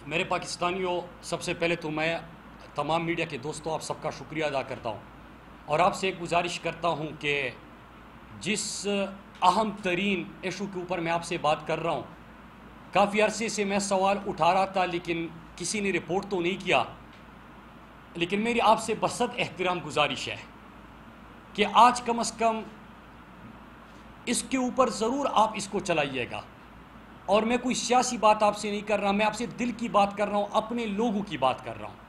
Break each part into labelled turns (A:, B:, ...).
A: میرے پاکستانیوں، سب سے پہلے تو میں تمام میڈیا کے دوستوں آپ سب کا شکریہ ادا کرتا ہوں اور آپ سے ایک گزارش کرتا ہوں کہ جس اہم ترین ایشو کے اوپر میں آپ سے بات کر رہا ہوں، کافی عرصے سے میں سوال اٹھا رہا تھا لیکن کسی نے رپورٹ تو نہیں کیا، لیکن میری آپ سے بسط احترام گزارش ہے کہ آج کم از کم اس کے اوپر ضرور آپ اس کو چلائیے گا۔ اور میں کوئی سیاسی بات آپ سے نہیں کر رہا، میں آپ سے دل کی بات کر رہا ہوں، اپنے لوگوں کی بات کر رہا ہوں۔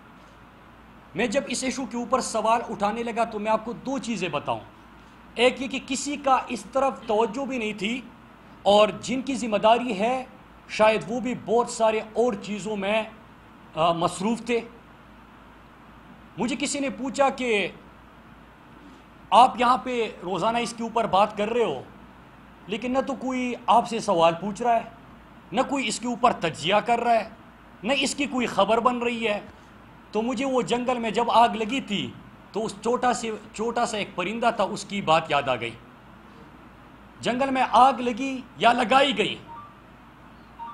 A: میں جب اس ایشو کے اوپر سوال اٹھانے لگا تو میں آپ کو دو چیزیں بتاؤں۔ ایک یہ کہ کسی کا اس طرف توجہ بھی نہیں تھی، اور جن کی ذمہ داری ہے شاید وہ بھی بہت سارے اور چیزوں میں مصروف تھے۔ مجھے کسی نے پوچھا کہ آپ یہاں پہ روزانہ اس کے اوپر بات کر رہے ہو، لیکن نہ تو کوئی آپ سے سوال پوچھ رہا ہے، نہ کوئی اس کے اوپر تجزیہ کر رہا ہے، نہ اس کی کوئی خبر بن رہی ہے۔ تو مجھے وہ جنگل میں جب آگ لگی تھی تو اس چھوٹا سا ایک پرندہ تھا، اس کی بات یاد آ گئی۔ جنگل میں آگ لگی یا لگائی گئی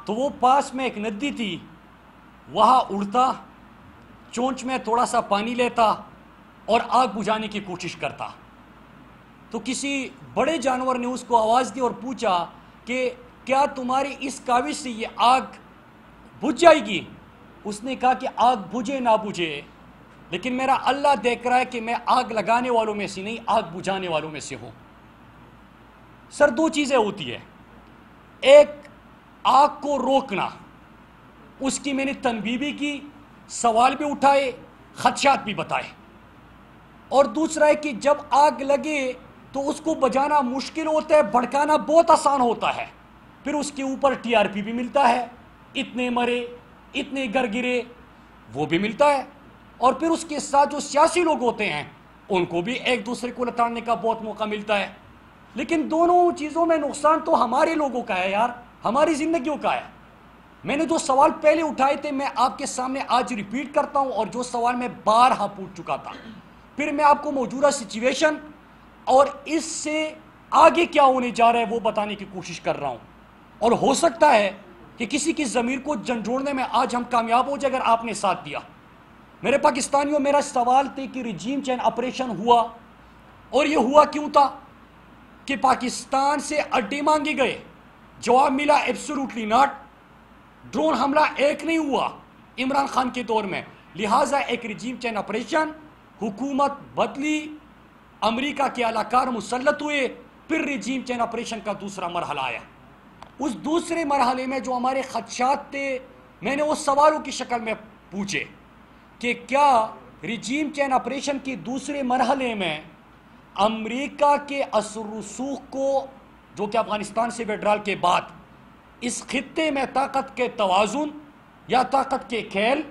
A: تو وہ پاس میں ایک ندی تھی، وہاں اڑتا، چونچ میں تھوڑا سا پانی لیتا اور آگ بجھانے کی کوشش کرتا۔ تو کسی بڑے جانور نے اس کو آواز دی اور پوچھا کہ کیا تمہاری اس کاوش سے یہ آگ بجھ جائے گی؟ اس نے کہا کہ آگ بجھے نہ بجھے، لیکن میرا اللہ دیکھ رہا ہے کہ میں آگ لگانے والوں میں سے نہیں، آگ بجھانے والوں میں سے ہوں۔ سر، دو چیزیں ہوتی ہے، ایک آگ کو روکنا، اس کی میں نے تنبیہ بھی کی، سوال بھی اٹھائے، خدشات بھی بتائے، اور دوسرا ہے کہ جب آگ لگے تو اس کو بجھانا مشکل ہوتا ہے، بھڑکانا بہت آسان ہوتا ہے، پھر اس کے اوپر TRP بھی ملتا ہے، اتنے مرے، اتنے گر گرے، وہ بھی ملتا ہے، اور پھر اس کے ساتھ جو سیاسی لوگ ہوتے ہیں ان کو بھی ایک دوسرے کو لتاڑنے کا بہت موقع ملتا ہے۔ لیکن دونوں چیزوں میں نقصان تو ہمارے لوگوں کا ہے یار، ہماری زندگیوں کا ہے۔ میں نے جو سوال پہلے اٹھائے تھے میں آپ کے سامنے آج ریپیٹ کرتا ہوں، اور جو سوال میں بارہا پوچھ چکا تھا، پھر میں آپ کو موجودہ سچویشن اور اس سے آگے کیا ہونے جا رہا ہے وہ بتانے کی کوشش کر رہا ہوں، اور ہو سکتا ہے کہ کسی کی ضمیر کو جھنجھوڑنے میں آج ہم کامیاب ہو جائے اگر آپ نے ساتھ دیا۔ میرے پاکستانیوں، میرا سوال تھے کہ ریجیم چینج آپریشن ہوا، اور یہ ہوا کیوں تھا؟ کہ پاکستان سے اڈے مانگے گئے، جواب ملا ایبسولوٹلی ناٹ۔ ڈرون حملہ ایک نہیں ہوا عمران خان کے دور میں، لہٰذا ایک ریجیم چینج آپریشن، حکومت بدلی، امریکہ کے اعلی کار مسلط ہوئے، پھر ریجیم چینج آپریشن کا دوسرا مرحلہ آیا۔ اس دوسرے مرحلے میں جو ہمارے خدشات تھے میں نے وہ سوالوں کی شکل میں پوچھے کہ کیا ریجیم چینج آپریشن کے دوسرے مرحلے میں امریکہ کے اثر رسوخ کو، جو کہ افغانستان سے وڈرال کے بعد اس خطے میں طاقت کے توازن یا طاقت کے کھیل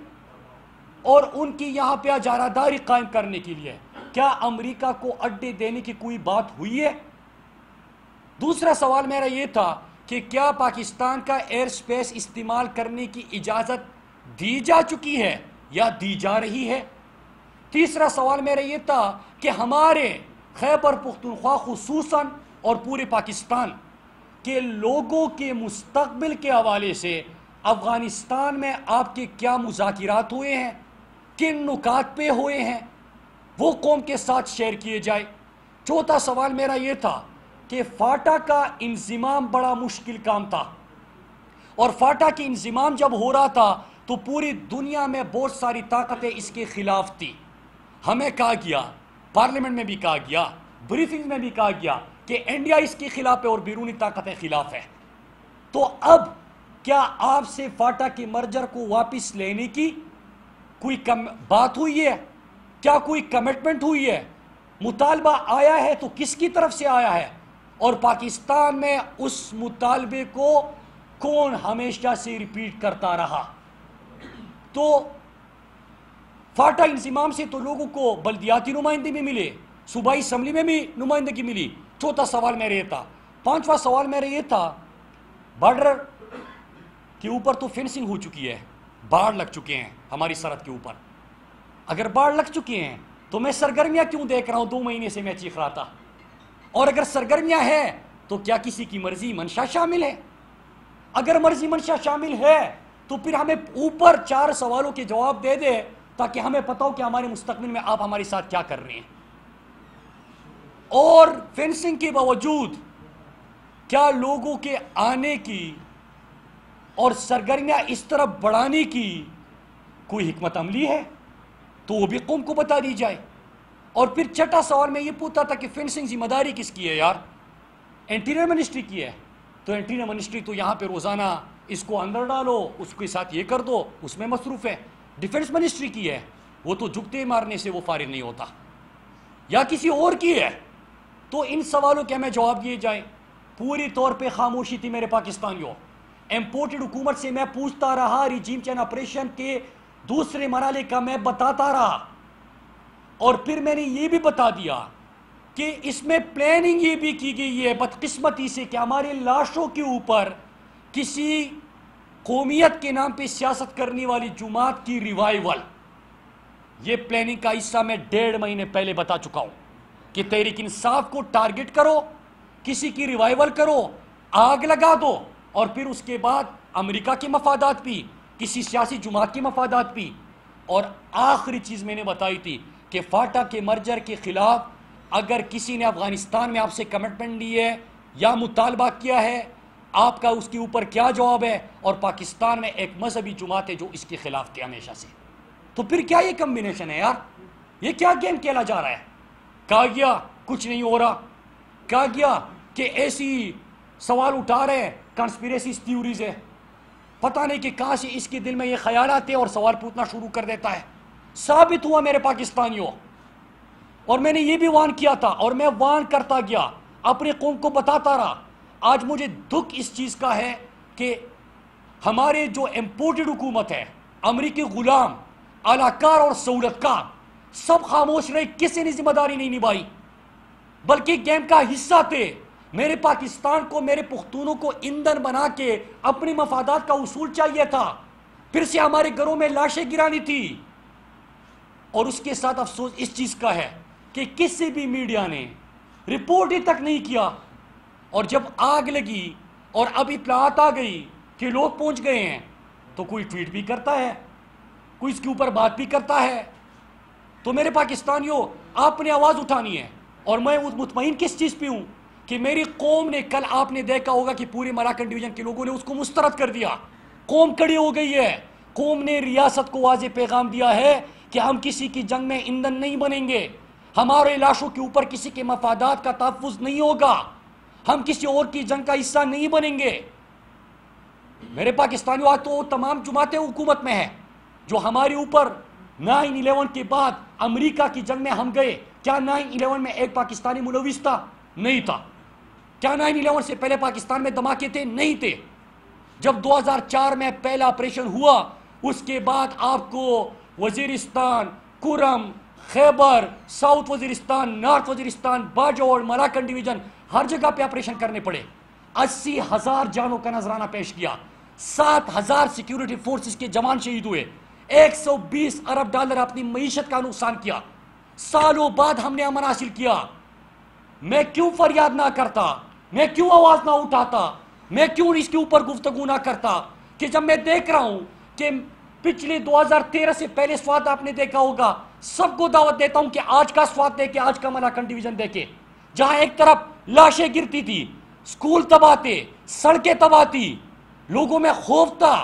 A: اور ان کی یہاں پہ اجارہ داری قائم کرنے کے لیے کیا امریکہ کو اڈے دینے کی کوئی بات ہوئی ہے؟ دوسرا سوال میرا یہ تھا کہ کیا پاکستان کا ایئر سپیس استعمال کرنے کی اجازت دی جا چکی ہے یا دی جا رہی ہے؟ تیسرا سوال میرا یہ تھا کہ ہمارے خیبر پختونخوا خصوصاً اور پورے پاکستان کے لوگوں کے مستقبل کے حوالے سے افغانستان میں آپ کے کیا مذاکرات ہوئے ہیں، کن نکات پہ ہوئے ہیں، وہ قوم کے ساتھ شیئر کیے جائے۔ چوتھا سوال میرا یہ تھا کہ فاٹا کا انضمام بڑا مشکل کام تھا، اور فاٹا کی انضمام جب ہو رہا تھا تو پوری دنیا میں بہت ساری طاقتیں اس کے خلاف تھی۔ ہمیں کہا گیا، پارلیمنٹ میں بھی کہا گیا، بریفنگ میں بھی کہا گیا کہ انڈیا اس کے خلاف ہے اور بیرونی طاقتیں خلاف ہے۔ تو اب کیا آپ سے فاٹا کے مرجر کو واپس لینے کی کوئی بات ہوئی ہے؟ کیا کوئی کمٹمنٹ ہوئی ہے؟ مطالبہ آیا ہے تو کس کی طرف سے آیا ہے؟ اور پاکستان میں اس مطالبے کو کون ہمیشہ سے ریپیٹ کرتا رہا؟ تو فاٹا انضمام سے تو لوگوں کو بلدیاتی نمائندگی بھی ملے، صوبائی اسمبلی میں بھی نمائندگی ملی۔ چوتھا سوال میرا یہ تھا۔ پانچواں سوال میرا یہ تھا، بارڈر کے اوپر تو فینسنگ ہو چکی ہے، باڑ لگ چکے ہیں ہماری سرحد کے اوپر۔ اگر باڑ لگ چکے ہیں تو میں سرگرمیاں کیوں دیکھ رہا ہوں؟ 2 مہینے سے میں چیخ رہا تھا۔ اور اگر سرگرمیاں ہیں تو کیا کسی کی مرضی منشا شامل ہے؟ اگر مرضی منشا شامل ہے تو پھر ہمیں اوپر 4 سوالوں کے جواب دے دے تاکہ ہمیں پتا ہو کہ ہمارے مستقبل میں آپ ہمارے ساتھ کیا کر رہے ہیں. اور فینسنگ کے باوجود کیا لوگوں کے آنے کی اور سرگرمیاں اس طرح بڑھانے کی کوئی حکمت عملی ہے؟ تو وہ بھی قوم کو بتا دی جائے. اور پھر چھٹا سوال میں یہ پوچھتا تھا کہ فینسنگ ذمہ داری کس کی ہے یار؟ انٹیریئر منسٹری کی ہے. تو انٹیریئر منسٹری تو یہاں پہ روزانہ اس کو اندر ڈالو، اس کے ساتھ یہ کر دو، اس میں مصروف ہے. ڈیفنس منسٹری کی ہے، وہ تو جھکتے مارنے سے وہ فارغ نہیں ہوتا. یا کسی اور کی ہے؟ تو ان سوالوں کے ہمیں جواب دیے جائیں. پوری طور پہ خاموشی تھی میرے پاکستانیوں. امپورٹڈ حکومت سے میں پوچھتا رہا، ریجیم چین آپریشن کے دوسرے مرحلے کا میں بتاتا رہا، اور پھر میں نے یہ بھی بتا دیا کہ اس میں پلاننگ یہ بھی کی گئی ہے بدقسمتی سے کہ ہمارے لاشوں کے اوپر کسی قومیت کے نام پہ سیاست کرنے والی جماعت کی ریوائیول. یہ پلاننگ کا حصہ میں 1.5 مہینے پہلے بتا چکا ہوں کہ تحریک انصاف کو ٹارگٹ کرو، کسی کی ریوائیول کرو، آگ لگا دو، اور پھر اس کے بعد امریکہ کے مفادات بھی، کسی سیاسی جماعت کے مفادات بھی. اور آخری چیز میں نے بتائی تھی کہ فاٹا کے مرجر کے خلاف اگر کسی نے افغانستان میں آپ سے کمٹمنٹ لی ہے یا مطالبہ کیا ہے، آپ کا اس کے اوپر کیا جواب ہے؟ اور پاکستان میں ایک مذہبی جماعت ہے جو اس کے خلاف تھے ہمیشہ سے. تو پھر کیا یہ کمبینیشن ہے یار؟ یہ کیا گیم کھیلا جا رہا ہے؟ کہا گیا کچھ نہیں ہو رہا، کہا گیا کہ ایسی سوال اٹھا رہے ہیں، کنسپیریسی تھیوریز ہے. پتہ نہیں کہ کہاں سے اس کے دل میں یہ خیالات ہیں اور سوال پوچھنا شروع کر دیتا ہے. ثابت ہوا میرے پاکستانیوں. اور میں نے یہ بھی وارن کیا تھا اور میں وارن کرتا گیا، اپنی قوم کو بتاتا رہا. آج مجھے دکھ اس چیز کا ہے کہ ہمارے جو امپورٹڈ حکومت ہے، امریکی غلام، اعلی کار اور سہولت کار، سب خاموش رہے، کسی نے ذمہ داری نہیں نبھائی، بلکہ گیم کا حصہ تھے. میرے پاکستان کو، میرے پختونوں کو ایندھن بنا کے اپنی مفادات کا اصول چاہیے تھا، پھر سے ہمارے گھروں میں لاشیں گرانی تھی. اور اس کے ساتھ افسوس اس چیز کا ہے کہ کسی بھی میڈیا نے رپورٹ ہی تک نہیں کیا. اور جب آگ لگی اور اب اطلاعات آ گئی کہ لوگ پہنچ گئے ہیں تو کوئی ٹویٹ بھی کرتا ہے، کوئی اس کے اوپر بات بھی کرتا ہے. تو میرے پاکستانیوں، آپ نے آواز اٹھانی ہے. اور میں مطمئن کس چیز پہ ہوں کہ میری قوم نے، کل آپ نے دیکھا ہوگا کہ پورے ملاکنڈ ڈویژن کے لوگوں نے اس کو مسترد کر دیا. قوم کڑی ہو گئی ہے. قوم نے ریاست کو واضح پیغام دیا ہے کہ ہم کسی کی جنگ میں ایندھن نہیں بنیں گے، ہمارے لاشوں کے اوپر کسی کے مفادات کا تحفظ نہیں ہوگا، ہم کسی اور کی جنگ کا حصہ نہیں بنیں گے. میرے پاکستانیوں، آج تو تمام جماعتیں حکومت میں ہیں جو ہمارے اوپر 9/11 کے بعد امریکہ کی جنگ میں ہم گئے. کیا 9/11 میں ایک پاکستانی ملوث تھا؟ نہیں تھا. کیا 9/11 سے پہلے پاکستان میں دھماکے تھے؟ نہیں تھے. جب 2004 میں پہلا آپریشن ہوا، اس کے بعد آپ کو Waziristan, Kurram, Khyber, south Waziristan, north Waziristan, Bajaur, Malakand division, ہر جگہ پہ آپریشن کرنے پڑے. 80,000 جانوں کا نذرانہ پیش کیا. 7,000 سیکیورٹی فورسز کے جوان شہید ہوئے. 120 ارب ڈالر اپنی معیشت کا نقصان کیا. سالوں بعد ہم نے امن حاصل کیا. میں کیوں فریاد نہ کرتا؟ میں کیوں آواز نہ اٹھاتا؟ میں کیوں اس کے اوپر گفتگو نہ کرتا کہ جب میں دیکھ رہا ہوں کہ پچھلے 2013 سے پہلے سوات آپ نے دیکھا ہوگا. سب کو دعوت دیتا ہوں کہ آج کا سوات دیکھے، آج کا ملاکنڈ ڈویژن دیکھے، جہاں ایک طرف لاشیں گرتی تھی، سکول تباہ تھے، سڑکیں تباہ تھی، لوگوں میں خوف تھا،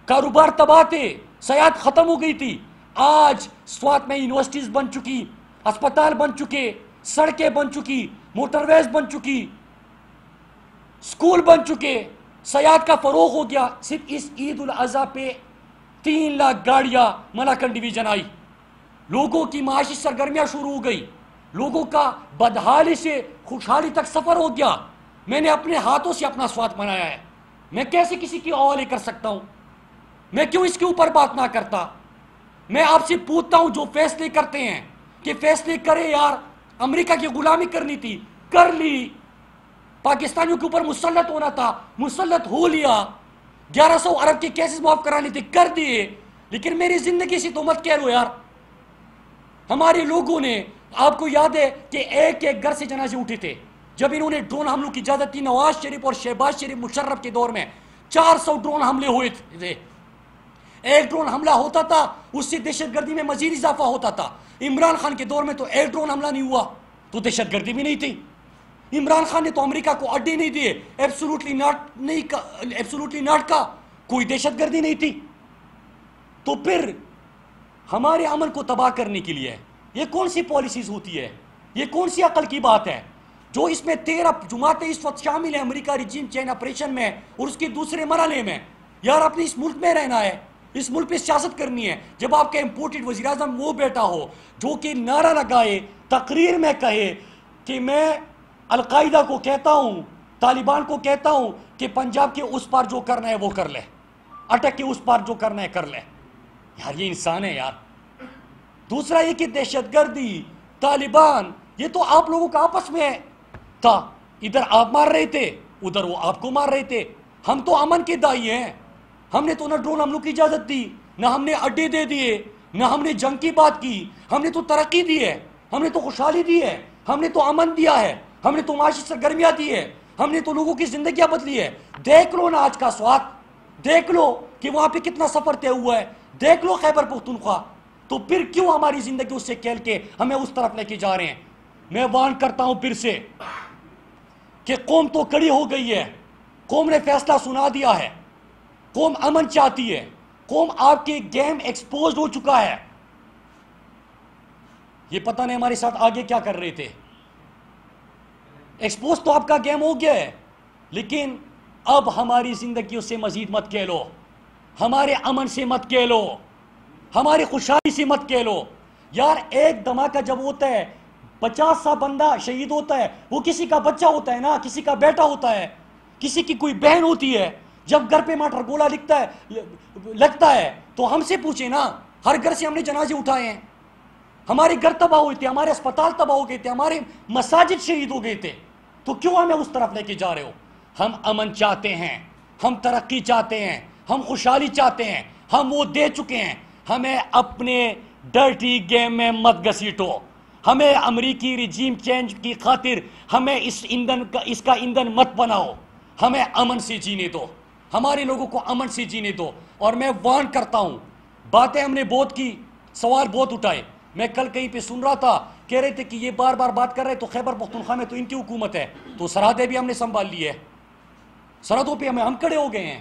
A: کاروبار تباہ تھے، سیاحت ختم ہو گئی تھی. آج سوات میں یونیورسٹیز بن چکی، اسپتال بن چکے، سڑکیں بن چکی، موٹر ویز بن چکی، سکول بن چکے، سیاحت کا فروغ ہو گیا. صرف اس عید الاضحیٰ پہ 3 لاکھ گاڑیاں ملاکنڈ ڈویژن آئی. لوگوں کی معاشی سرگرمیاں شروع ہو گئی، لوگوں کا بدحالی سے خوشحالی تک سفر ہو گیا. میں نے اپنے ہاتھوں سے اپنا سوات منایا ہے. میں کیسے کسی کی حوالے کر سکتا ہوں؟ میں کیوں اس کے اوپر بات نہ کرتا؟ میں آپ سے پوچھتا ہوں، جو فیصلے کرتے ہیں کہ فیصلے کرے یار. امریکہ کی غلامی کرنی تھی، کر لی. پاکستانیوں کے اوپر مسلط ہونا تھا، مسلط ہو لیا. 1100 ارب کے کیسز معاف کرانے تھے، کر دیے. لیکن میری زندگی سے تو مت کہہ لو یار. ہمارے لوگوں نے، آپ کو یاد ہے کہ ایک ایک گھر سے جنازے اٹھے تھے جب انہوں نے ڈرون حملوں کی اجازت دی. نواز شریف اور شہباز شریف مشرف کے دور میں 400 ڈرون حملے ہوئے تھے. ایک ڈرون حملہ ہوتا تھا اس سے دہشت گردی میں مزید اضافہ ہوتا تھا. عمران خان کے دور میں تو ایک ڈرون حملہ نہیں ہوا تو دہشت گردی بھی نہیں تھی. عمران خان نے تو امریکہ کو اڈے نہیں دیے, ایبسولوٹلی ناٹ کا, کوئی دہشت گردی نہیں تھی. تو پھر ہمارے امن کو تباہ کرنے کے لیے یہ کون سی پالیسیز ہوتی ہے, یہ کون سی عقل کی بات ہے جو اس میں 13 جماعتیں اس وقت شامل ہیں امریکہ ریجیم چینج آپریشن میں اور اس کے دوسرے مرحلے میں. یار آپ نے اس ملک میں رہنا ہے, اس ملک پہ سیاست کرنی ہے. جب آپ کا امپورٹڈ وزیر اعظم وہ بیٹا ہو جو کہ نعرہ لگائے, تقریر میں کہے کہ میں القاعدہ کو کہتا ہوں, طالبان کو کہتا ہوں کہ پنجاب کے اس پار جو کرنا ہے وہ کر لے, اٹک کے اس پار جو کرنا ہے کر لے. یار یہ انسان ہے یار. دوسرا یہ کہ دہشت گردی, طالبان, یہ تو آپ لوگوں کا آپس میں تھا. ادھر آپ مار رہے تھے, ادھر وہ آپ کو مار رہے تھے. ہم تو امن کے دائی ہیں. ہم نے تو نہ ڈرون حملوں کی اجازت دی, نہ ہم نے اڈے دے دیے, نہ ہم نے جنگ کی بات کی. ہم نے تو ترقی دی ہے, ہم نے تو خوشحالی دی ہے, ہم نے تو امن دیا ہے, ہم نے تو معاشی سرگرمیاں دی ہے, ہم نے تو لوگوں کی زندگیاں بدلی ہے. دیکھ لو نا آج کا سوات, دیکھ لو کہ وہاں پہ کتنا سفر طے ہوا ہے, دیکھ لو خیبر پختونخوا. تو پھر کیوں ہماری زندگی اس سے کھیل کے ہمیں اس طرف لے کے جا رہے ہیں؟ میں وارن کرتا ہوں پھر سے کہ قوم تو کڑی ہو گئی ہے, قوم نے فیصلہ سنا دیا ہے, قوم امن چاہتی ہے, قوم آپ کے گیم ایکسپوزڈ ہو چکا ہے. یہ پتہ نہیں ہمارے ساتھ آگے کیا کر رہے تھے. ایکسپوز تو آپ کا گیم ہو گیا ہے, لیکن اب ہماری زندگیوں سے مزید مت کھیلو, ہمارے امن سے مت کھیلو, ہماری خوشحالی سے مت کھیلو. یار ایک دھماکہ جب ہوتا ہے 50 سا بندہ شہید ہوتا ہے, وہ کسی کا بچہ ہوتا ہے نا, کسی کا بیٹا ہوتا ہے, کسی کی کوئی بہن ہوتی ہے. جب گھر پہ ماٹر گولا لگتا ہے تو ہم سے پوچھیں نا, ہر گھر سے ہم نے جنازے اٹھائے ہیں. ہمارے گھر تباہ ہوئے تھے, ہمارے اسپتال تباہ ہو گئے تھے, ہمارے مساجد شہید ہو گئے تھے. تو کیوں ہمیں اس طرف لے کے جا رہے ہو؟ ہم امن چاہتے ہیں, ہم ترقی چاہتے ہیں, ہم خوشحالی چاہتے ہیں, ہم وہ دے چکے ہیں. ہمیں اپنے ڈرٹی گیم میں مت گھسیٹو. ہمیں امریکی ریجیم چینج کی خاطر ہمیں اس کا ایندھن مت بناؤ. ہمیں امن سے جینے دو, ہمارے لوگوں کو امن سے جینے دو. اور میں وارن کرتا ہوں, باتیں ہم نے بہت کی, سوال بہت اٹھائے. میں کل کہیں پہ سن رہا تھا, کہہ رہے تھے کہ یہ بار بار بات کر رہے تو خیبر پختونخوا میں تو ان کی حکومت ہے, تو سرحدیں بھی ہم نے سنبھال لی ہے, سرحدوں پہ ہم کھڑے ہو گئے ہیں.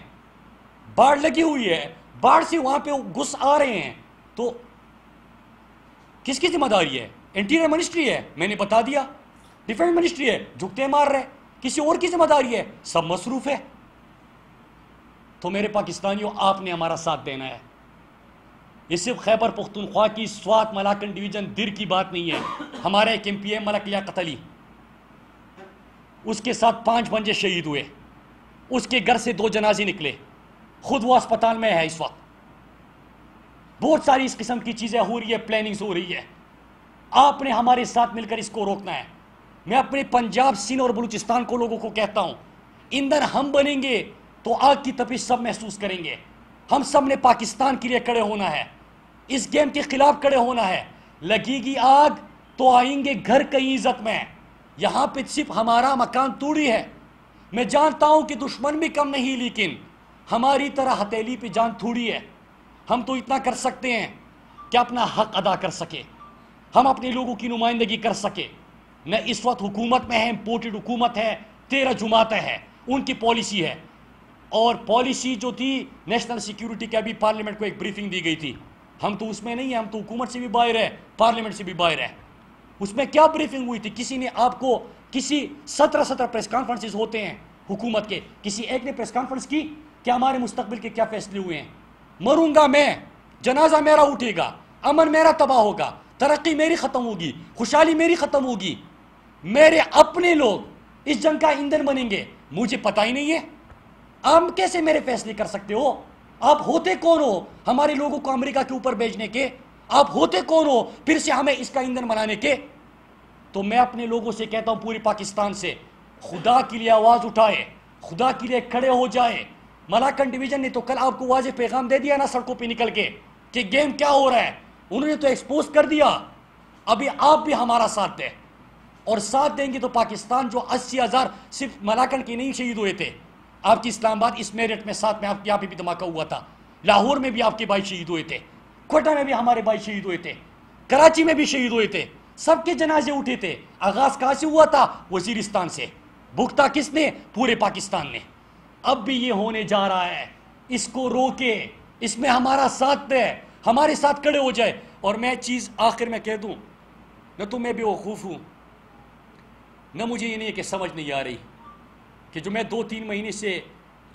A: باڑھ لگی ہوئی ہے, باڑھ سے وہاں پہ گھس آ رہے ہیں, تو کس کی ذمہ داری ہے؟ انٹیریئر منسٹری ہے, میں نے بتا دیا. ڈیفینس منسٹری ہے, جھکتے مار رہے. کسی اور کی ذمہ داری ہے؟ سب مصروف ہے. تو میرے پاکستانیوں, آپ نے ہمارا ساتھ دینا ہے. یہ صرف خیبر پختونخوا کی سوات ملاکن ڈویژن در کی بات نہیں ہے. ہمارا ایک ایم پی ہے ملک لیاقت علی, اس کے ساتھ 5 بنجے شہید ہوئے, اس کے گھر سے 2 جنازے نکلے, خود وہ اسپتال میں ہے اس وقت. بہت ساری اس قسم کی چیزیں ہو رہی ہے, پلاننگز ہو رہی ہے. آپ نے ہمارے ساتھ مل کر اس کو روکنا ہے. میں اپنے پنجاب, سندھ اور بلوچستان کو لوگوں کو کہتا ہوں, ایندھن ہم بنیں گے تو آگ کی تپش سب محسوس کریں گے. ہم سب نے پاکستان کے لیے کھڑے ہونا ہے, اس گیم کے خلاف کھڑے ہونا ہے. لگے گی آگ تو آئیں گے گھر کئی عزت میں. یہاں پہ صرف ہمارا مکان توڑی ہے. میں جانتا ہوں کہ دشمن بھی کم نہیں, لیکن ہماری طرح ہتھیلی پہ جان تھوڑی ہے. ہم تو اتنا کر سکتے ہیں کہ اپنا حق ادا کر سکے, ہم اپنے لوگوں کی نمائندگی کر سکے. نہ اس وقت حکومت میں ہے, امپورٹڈ حکومت ہے, 13 جماعتیں ہیں, ان کی پالیسی ہے. اور پالیسی جو تھی نیشنل سیکیورٹی کے, ابھی پارلیمنٹ کو ایک بریفنگ دی گئی تھی. ہم تو اس میں نہیں ہیں, ہم تو حکومت سے بھی باہر ہے, پارلیمنٹ سے بھی باہر ہے. اس میں کیا بریفنگ ہوئی تھی؟ کسی نے آپ کو, کسی 17 پریس کانفرنسز ہوتے ہیں حکومت کے, کسی ایک نے پریس کانفرنس کی کہ ہمارے مستقبل کے کیا فیصلے ہوئے ہیں؟ مروں گا میں, جنازہ میرا اٹھے گا, امن میرا تباہ ہوگا, ترقی میری ختم ہوگی, خوشحالی میری ختم ہوگی. میرے اپنے لوگ اس جنگ کا ایندھن بنیں گے. مجھے پتہ ہی نہیں ہے, آپ کیسے میرے فیصلے کر سکتے ہو؟ آپ ہوتے کون ہو ہمارے لوگوں کو امریکہ کے اوپر بھیجنے کے؟ آپ ہوتے کون ہو پھر سے ہمیں اس کا ایندھن بنانے کے؟ تو میں اپنے لوگوں سے کہتا ہوں, پوری پاکستان سے, خدا کے لیے آواز اٹھائے, خدا کے لیے کھڑے ہو جائے. ملاکن ڈویژن نے تو کل آپ کو واضح پیغام دے دیا نا سڑکوں پہ نکل کے کہ گیم کیا ہو رہا ہے. انہوں نے تو ایکسپوز کر دیا. ابھی آپ بھی ہمارا ساتھ دیں, اور ساتھ دیں گے تو پاکستان جو 80,000 صرف ملاکن کے نہیں شہید ہوئے تھے, آپ کی اسلام آباد اس میرٹ میں ساتھ میں آپ یہاں پہ بھی دھماکہ ہوا تھا, لاہور میں بھی آپ کے بھائی شہید ہوئے تھے، کوئٹہ میں بھی ہمارے بھائی شہید ہوئے تھے، کراچی میں بھی شہید ہوئے تھے، سب کے جنازے اٹھے تھے۔ آغاز کہاں سے ہوا تھا؟ وزیرستان سے۔ بھگتا کس نے؟ پورے پاکستان نے۔ اب بھی یہ ہونے جا رہا ہے، اس کو روکے، اس میں ہمارا ساتھ دے، ہمارے ساتھ کھڑے ہو جائے۔ اور میں چیز آخر میں کہہ دوں، نہ تو میں بے وقوف ہوں، نہ مجھے یہ نہیں ہے کہ سمجھ نہیں آ رہی کہ جو میں 2-3 مہینے سے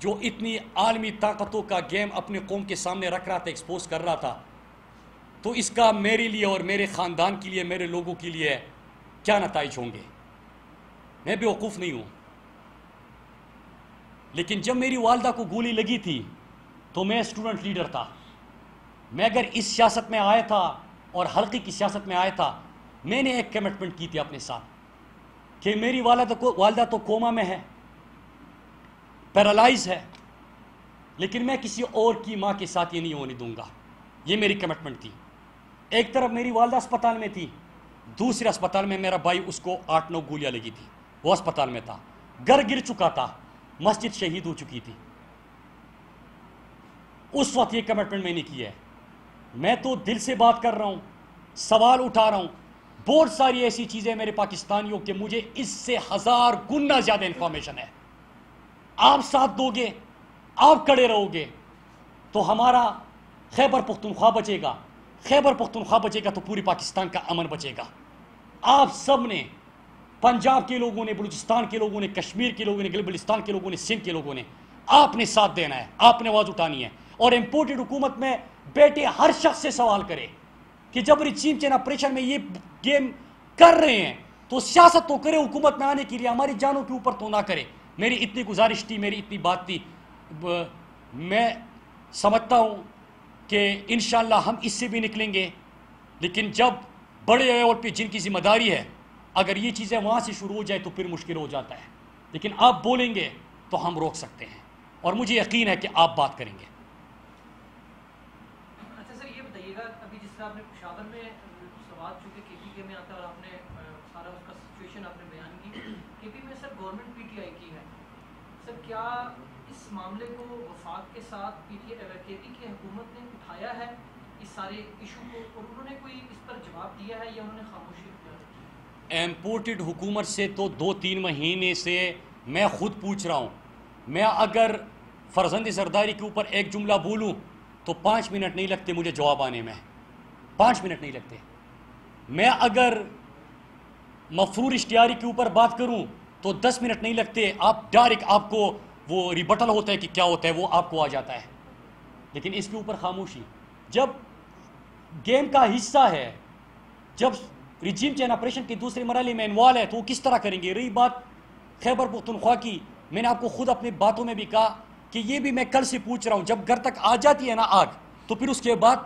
A: جو اتنی عالمی طاقتوں کا گیم اپنے قوم کے سامنے رکھ رہا تھا، ایکسپوز کر رہا تھا، تو اس کا میرے لیے اور میرے خاندان کے لیے، میرے لوگوں کے لیے کیا نتائج ہوں گے؟ میں بے وقوف نہیں ہوں، لیکن جب میری والدہ کو گولی لگی تھی تو میں اسٹوڈنٹ لیڈر تھا۔ میں اگر اس سیاست میں آیا تھا اور حلقے کی سیاست میں آیا تھا، میں نے ایک کمٹمنٹ کی تھی اپنے ساتھ کہ میری والدہ تو کوما میں ہے، پیرالائز ہے، لیکن میں کسی اور کی ماں کے ساتھ یہ نہیں ہونے دوں گا۔ یہ میری کمٹمنٹ تھی۔ ایک طرف میری والدہ اسپتال میں تھی، دوسرے اسپتال میں میرا بھائی، اس کو 8-9 گولیاں لگی تھی، وہ اسپتال میں تھا، گھر گر چکا تھا، مسجد شہید ہو چکی تھی۔ اس وقت یہ کمٹمنٹ میں نے کی ہے۔ میں تو دل سے بات کر رہا ہوں، سوال اٹھا رہا ہوں۔ بہت ساری ایسی چیزیں میرے پاکستانیوں کے مجھے اس سے 1000 گنا زیادہ انفارمیشن ہے۔ آپ ساتھ دو گے، آپ کڑے رہو گے تو ہمارا خیبر پختونخوا بچے گا۔ خیبر پختونخوا بچے گا تو پوری پاکستان کا امن بچے گا۔ آپ سب نے، پنجاب کے لوگوں نے، بلوچستان کے لوگوں نے، کشمیر کے لوگوں نے، گلبلستان کے لوگوں نے، سندھ کے لوگوں نے، آپ نے ساتھ دینا ہے، آپ نے آواز اٹھانی ہے۔ اور امپورٹڈ حکومت میں بیٹے ہر شخص سے سوال کرے کہ جب رجیم چین آپریشن میں یہ گیم کر رہے ہیں تو سیاست تو کرے، حکومت میں آنے کے لیے ہماری جانوں کے اوپر تو نہ کرے۔ میری اتنی گزارش تھی، میری اتنی بات تھی۔ میں سمجھتا ہوں کہ انشاءاللہ ہم اس سے بھی نکلیں گے، لیکن جب بڑے لیول پہ جن کی ذمہ داری ہے، اگر یہ چیزیں وہاں سے شروع ہو جائے تو پھر مشکل ہو جاتا ہے، لیکن آپ بولیں گے تو ہم روک سکتے ہیں، اور مجھے یقین ہے کہ آپ بات کریں گے۔
B: اچھا سر، یہ بتائیے گا، ابھی جس طرح آپ نے پشاور میں سوال چونکہ کے پی کے میں آتا ہے اور آپ نے سارا اس کا سچویشن آپ نے بیان کی، کے پی میں سر گورنمنٹ پی ٹی آئی کی ہے، سر کیا اس معاملے کو وفاق کے ساتھ کے پی کی حکومت نے اٹھایا ہے اس سارے ایشو کو، اور انہوں نے کوئی اس پر جواب دیا ہے یا انہوں نے خاموشی اختیار کی؟
A: امپورٹڈ حکومت سے تو 2-3 مہینے سے میں خود پوچھ رہا ہوں۔ میں اگر فرزند زرداری کے اوپر ایک جملہ بولوں تو 5 منٹ نہیں لگتے مجھے جواب آنے میں، 5 منٹ نہیں لگتے۔ میں اگر مفرور اشتیاری کے اوپر بات کروں تو 10 منٹ نہیں لگتے، آپ ڈائریکٹ، آپ کو وہ ریبٹل ہوتا ہے کہ کیا ہوتا ہے وہ آپ کو آ جاتا ہے، لیکن اس کے اوپر خاموشی۔ جب گیم کا حصہ ہے، جب رجیم چین آپریشن کے دوسرے مرحلے میں انوالو ہے تو وہ کس طرح کریں گے؟ رہی بات خیبر پختونخوا کی، میں نے آپ کو خود اپنی باتوں میں بھی کہا کہ یہ بھی میں کل سے پوچھ رہا ہوں، جب گھر تک آ جاتی ہے نا آگ، تو پھر اس کے بعد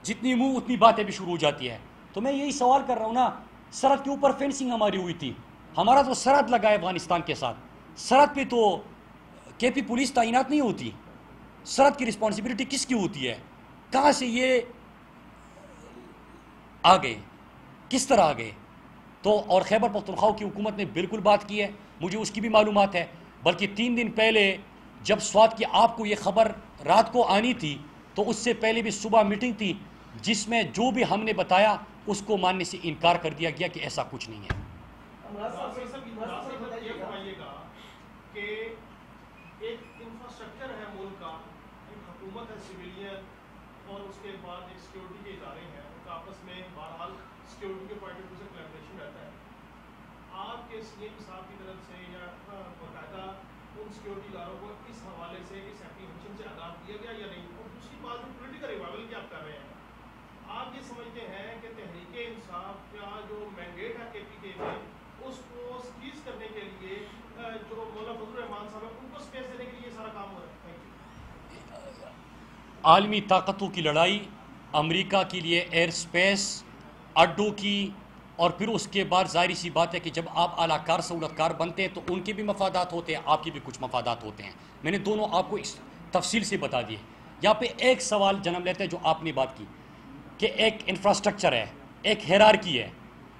A: جتنی منہ اتنی باتیں بھی شروع ہو جاتی ہے۔ تو میں یہی سوال کر رہا ہوں نا، سرحد کے اوپر فینسنگ ہماری ہوئی تھی، ہمارا تو سرحد لگا ہے افغانستان کے ساتھ، سرحد پہ تو کے پی پولیس تعینات نہیں ہوتی، سرحد کی رسپانسبلٹی کس کی ہوتی ہے؟ کہاں سے یہ آ گئے، کس طرح آ گئے؟ تو اور خیبر پختونخوا کی حکومت نے بالکل بات کی ہے، مجھے اس کی بھی معلومات ہے، بلکہ 3 دن پہلے جب سوات کی آپ کو یہ خبر رات کو آنی تھی تو اس سے پہلے بھی صبح میٹنگ تھی جس میں جو بھی ہم نے بتایا اس کو ماننے سے انکار کر دیا گیا کہ ایسا کچھ نہیں ہے۔
C: کہ ایک انفراسٹرکچر ہے ملک کا، ایک حکومت ہے سویلین، اور اس کے بعد ایک سیکیورٹی کے ادارے ہیں، ان کا آپس میں بہرحال سیکیورٹی کے پوائنٹ آف ویو سے کولیبریشن رہتا ہے۔ آپ کے سی ایم صاحب کی طرف سے یا باقاعدہ ان سیکیورٹی اداروں کو اس حوالے سے، اس ایپلیکیشن سے آگاہ کیا گیا یا نہیں؟ اور دوسری بات جو پولیٹیکل ریوائول کی آپ کر رہے ہیں، آپ یہ سمجھتے ہیں کہ تحریک انصاف کا جو مینڈیٹ ہے کے پی کے میں، اس کو سکیز کرنے کے لیے جو مولانا فضل الرحمان صاحب ہیں ان کو سپیس دینے کے لیے یہ سارا کام ہو رہا ہے؟
A: عالمی طاقتوں کی لڑائی، امریکہ کے لیے ایئر سپیس اڈوں کی، اور پھر اس کے بعد ظاہری سی بات ہے کہ جب آپ اعلیٰ کار سہولت کار بنتے ہیں تو ان کے بھی مفادات ہوتے ہیں، آپ کے بھی کچھ مفادات ہوتے ہیں۔ میں نے دونوں آپ کو اس تفصیل سے بتا دیے۔ یہاں پہ ایک سوال جنم لیتا ہے جو آپ نے بات کی کہ ایک انفراسٹرکچر ہے، ایک ہیرارکی ہے،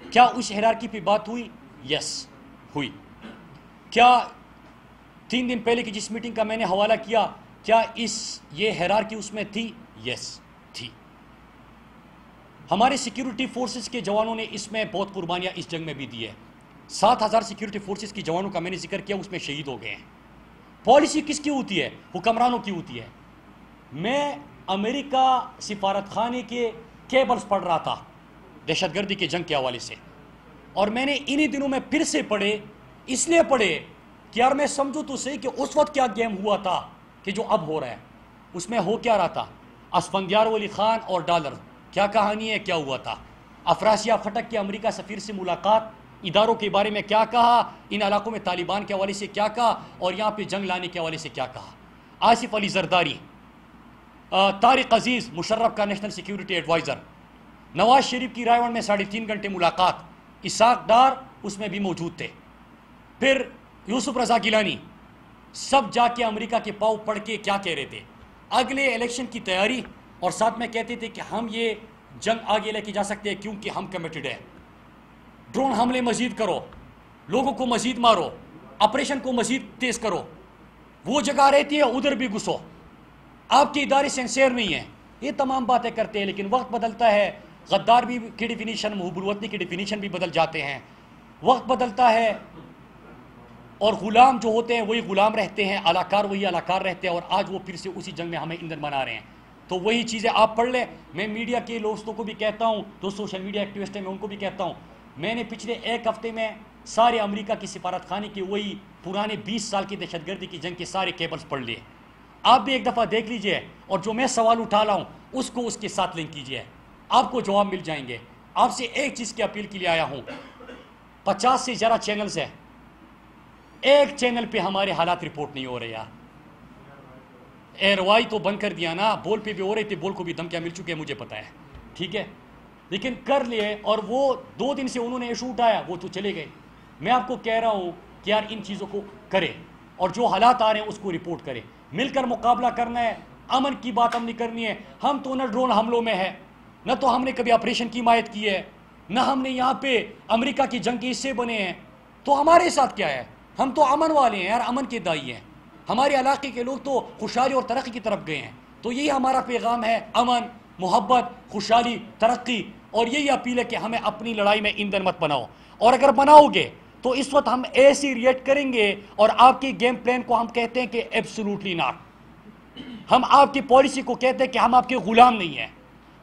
A: کیا اس ہیرارکی پہ بات ہوئی؟ یس ہوئی۔ کیا 3 دن پہلے کی جس میٹنگ کا میں نے حوالہ کیا کیا یہ ہیرارکی اس میں تھی؟ یس تھی. ہمارے سیکیورٹی فورسز کے جوانوں نے اس میں بہت قربانیاں اس جنگ میں بھی دی ہے. 7,000 سیکیورٹی فورسز کی جوانوں کا میں نے ذکر کیا، اس میں شہید ہو گئے ہیں. پالیسی کس کی ہوتی ہے؟ حکمرانوں کی ہوتی ہے. میں امریکہ سفارت خانے کے کیبلز پڑھ رہا تھا دہشت گردی کے جنگ کے حوالے سے، اور میں نے انہی دنوں میں پھر سے پڑھے، اس لیے پڑھے کہ یار میں سمجھوں تو صحیح کہ اس وقت کیا گیم ہوا تھا کہ جو اب ہو رہا ہے. اس میں ہو کیا رہا تھا؟ اسفندیار ولی خان اور ڈالر، کیا کہانی ہے، کیا ہوا تھا؟ افراسیاب خٹک کے امریکہ سفیر سے ملاقات، اداروں کے بارے میں کیا کہا، ان علاقوں میں طالبان کے حوالے سے کیا کہا، اور یہاں پہ جنگ لانے کے حوالے سے کیا کہا. آصف علی زرداری، طارق عزیز مشرف کا national security advisor, Nawaz Sharif کی رائے ون میں 3.5 گھنٹے ملاقات، اسحاق ڈار اس میں بھی موجود تھے. پھر یوسف رضا گیلانی، سب جا کے امریکہ کے پاؤ پڑھ کے کیا کہہ رہے تھے؟ اگلے الیکشن کی تیاری، اور ساتھ میں کہتے تھے کہ ہم یہ جنگ آگے لے کے جا سکتے ہیں کیونکہ ہم کمیٹڈ ہیں. ڈرون حملے مزید کرو، لوگوں کو مزید مارو، آپریشن کو مزید تیز کرو، وہ جگہ رہتی ہے ادھر بھی گھسو، آپ کے ادارے سینسیر نہیں ہیں. یہ تمام باتیں کرتے ہیں، لیکن وقت بدلتا ہے. غدار بھی کی ڈیفینیشن، محب الوطنی کی ڈیفینیشن بھی بدل جاتے ہیں، وقت بدلتا ہے، اور غلام جو ہوتے ہیں وہی غلام رہتے ہیں، علاکار وہی علاکار رہتے ہیں، اور آج وہ پھر سے اسی جنگ میں ہمیں ایندھن بنا رہے ہیں. تو وہی چیزیں آپ پڑھ لیں. میں میڈیا کے دوستوں کو بھی کہتا ہوں، جو سوشل میڈیا ایکٹیوسٹ ہیں میں ان کو بھی کہتا ہوں، میں نے پچھلے 1 ہفتے میں سارے امریکہ کی سفارت خانے کے وہی پرانے 20 سال کی دہشت گردی کی جنگ کے سارے کیبلز پڑھ لیے. آپ بھی ایک دفعہ دیکھ لیجئے، اور جو میں سوال اٹھا رہا ہوں اس کو اس کے ساتھ لنک کیجئے، آپ کو جواب مل جائیں گے. آپ سے ایک چیز کی اپیل کے لیے آیا ہوں، 50 سے زیادہ چینلز ہیں، ایک چینل پہ ہمارے حالات رپورٹ نہیں ہو رہے. یار ایروائی تو بند کر دیا نا، بول پہ بھی ہو رہے تھے، بول کو بھی دھمکیاں مل چکے ہیں، مجھے پتا ہے، ٹھیک ہے، لیکن کر لیے. اور وہ 2 دن سے انہوں نے ایشو اٹھایا، وہ تو چلے گئے. میں آپ کو کہہ رہا ہوں کہ یار ان چیزوں کو کرے، اور جو حالات آ رہے ہیں اس کو رپورٹ کرے. مل کر مقابلہ کرنا ہے، امن کی بات ہم نہیں کرنی ہے. ہم تو نہ ڈرون حملوں میں ہے، نہ تو ہم نے کبھی آپریشن کی حمایت کی ہے، نہ ہم نے یہاں پہ امریکہ کی جنگ کے حصے بنے ہیں. تو ہمارے ساتھ کیا ہے؟ ہم تو امن والے ہیں یار، امن کے دائی ہیں. ہمارے علاقے کے لوگ تو خوشحالی اور ترقی کی طرف گئے ہیں. تو یہی ہمارا پیغام ہے، امن، محبت، خوشحالی، ترقی. اور یہی اپیل ہے کہ ہمیں اپنی لڑائی میں ایندھن مت بناؤ، اور اگر بناؤ گے تو اس وقت ہم ایسی ریئیکٹ کریں گے، اور آپ کی گیم پلان کو ہم کہتے ہیں کہ ایبسولوٹلی ناٹ. ہم آپ کی پالیسی کو کہتے ہیں کہ ہم آپ کے غلام نہیں ہیں.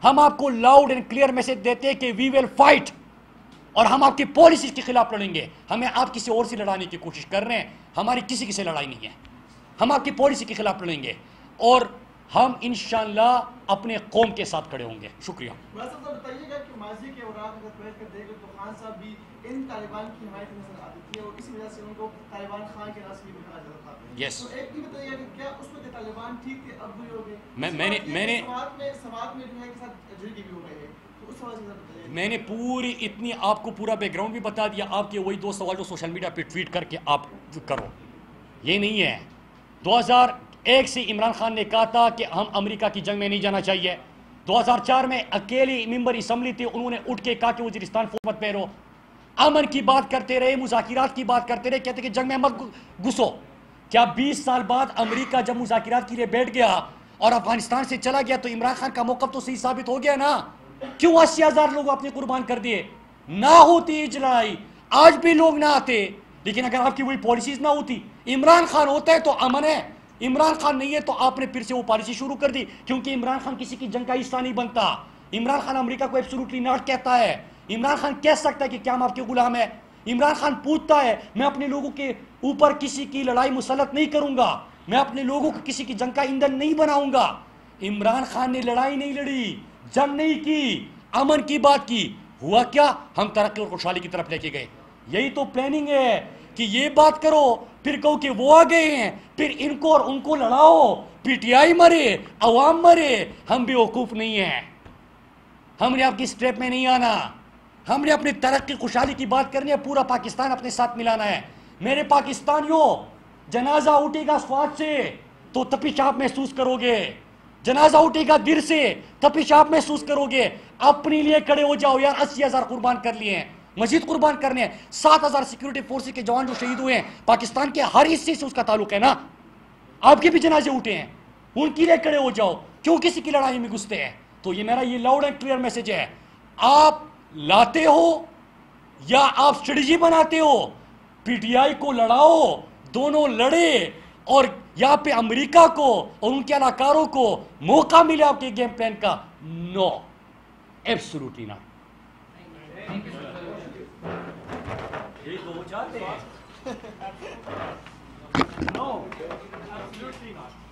A: ہم آپ کو لاؤڈ اینڈ کلیئر میسج دیتے ہیں کہ وی ول فائٹ، اور ہم آپ کی پالیسیز کے خلاف لڑیں گے. ہمیں آپ کسی اور سے لڑانے کی کوشش کر رہے ہیں، ہماری کسی سے لڑائی نہیں ہے. ہم آپ کی پالیسی کے خلاف لڑیں گے، اور ہم انشاءاللہ اپنے قوم کے ساتھ کھڑے ہوں گے. شکریہ.
D: بتائیے گا کہ ماضی کے اوراق اگر بیٹھ کر دیکھیں تو خان صاحب بھی ان طالبان کی حمایت نظر آتی تھی، اور اسی وجہ سے ان کو طالبان خان کے نام سے بھی کہا جاتا تھا.
A: یس.
D: تو ایک بھی بتائیے کہ کیا اس وقت طالبان ٹھیک تھے، اب بھی ہو گئے؟
A: میں نے
D: سواد میں جو ہے کہ ساتھ جرگی بھی ہو گئے ہیں، تو اس حوالے سے بتائیے.
A: میں نے پوری اتنی آپ کو پورا بیک گراؤنڈ بھی بتا دیا. آپ کے وہی 2 سوال جو سوشل میڈیا پہ ٹویٹ کر کے آپ کرو، یہ نہیں ہے. 2001 سے عمران خان نے کہا تھا کہ ہم امریکہ کی جنگ میں نہیں جانا چاہیے. 2004 میں اکیلی ممبر اسمبلی تھے، انہوں نے اٹھ کے کہا کہ وزیرستان فوج مت پہرو. امن کی بات کرتے رہے، مذاکرات کی بات کرتے رہے، کہتے کہ جنگ میں مت گھسو. کیا 20 سال بعد امریکہ جب مذاکرات کے لیے بیٹھ گیا اور افغانستان سے چلا گیا تو عمران خان کا موقف تو صحیح ثابت ہو گیا نا؟ کیوں 80,000 لوگ اپنے قربان کر دیے؟ نہ ہوتی لڑائی آج بھی لوگ نہ آتے. لیکن اگر آپ کی وہی پالیسیز نہ ہوتی، عمران خان ہوتا ہے تو امن ہے، عمران خان نہیں ہے تو آپ نے پھر سے وہ پالیسی شروع کر دی. کیونکہ عمران خان کسی کی جنگ کا حصہ نہیں بنتا. عمران خان امریکہ کو ایبسولوٹلی ناٹ کہتا ہے. عمران خان کہہ سکتا ہے کہ کیا ہم آپ کے غلام ہیں. عمران خان پوچھتا ہے میں اپنے لوگوں کے اوپر کسی کی لڑائی مسلط نہیں کروں گا، میں اپنے لوگوں کو کسی کی جنگ کا ایندھن نہیں بناؤں گا. عمران خان نے لڑائی نہیں لڑی، جنگ نہیں کی، امن کی بات کی. ہوا کیا؟ ہم ترقی اور خوشحالی کی طرف لے کے گئے. یہی تو پلاننگ ہے کہ یہ بات کرو، پھر کہو کہ وہ آ گئے ہیں، پھر ان کو اور ان کو لڑاؤ، پی ٹی آئی مرے، عوام مرے. ہم بھی وقوف نہیں ہیں، ہم نے آپ کی اسٹریپ میں نہیں آنا. ہم نے اپنی ترقی خوشحالی کی بات کرنی ہے، پورا پاکستان اپنے ساتھ ملانا ہے. میرے پاکستانیوں، جنازہ اٹھے گا سوات سے تو تپش آپ محسوس کرو گے، جنازہ اٹھے گا دل سے تپش آپ محسوس کرو گے. اپنے لیے کھڑے ہو جاؤ یار. 80,000 قربان کر لیے ہیں، مزید قربان کرنے ہیں. 7,000 سیکیورٹی فورسز کے جوان جو شہید ہوئے ہیں، پاکستان کے ہر حصے سے اس کا تعلق ہے نا. آپ کے بھی جنازے اٹھے ہیں. ان کے لیے کھڑے ہو جاؤ، کیوں کسی کی لڑائی میں گھستے ہیں؟ تو یہ میرا یہ لاؤڈ اینڈ کلیئر میسج ہے، آپ لاتے ہو یا آپ اسٹریٹجی بناتے ہو، پی ٹی آئی کو لڑاؤ، دونوں لڑے، اور یہاں پہ امریکہ کو اور ان کے اداکاروں کو موقع ملے آپ کے گیم پلان کا، نو، ایبسولوٹلی ناٹ. یہ تو چاہتے ہیں.
C: No, absolutely not.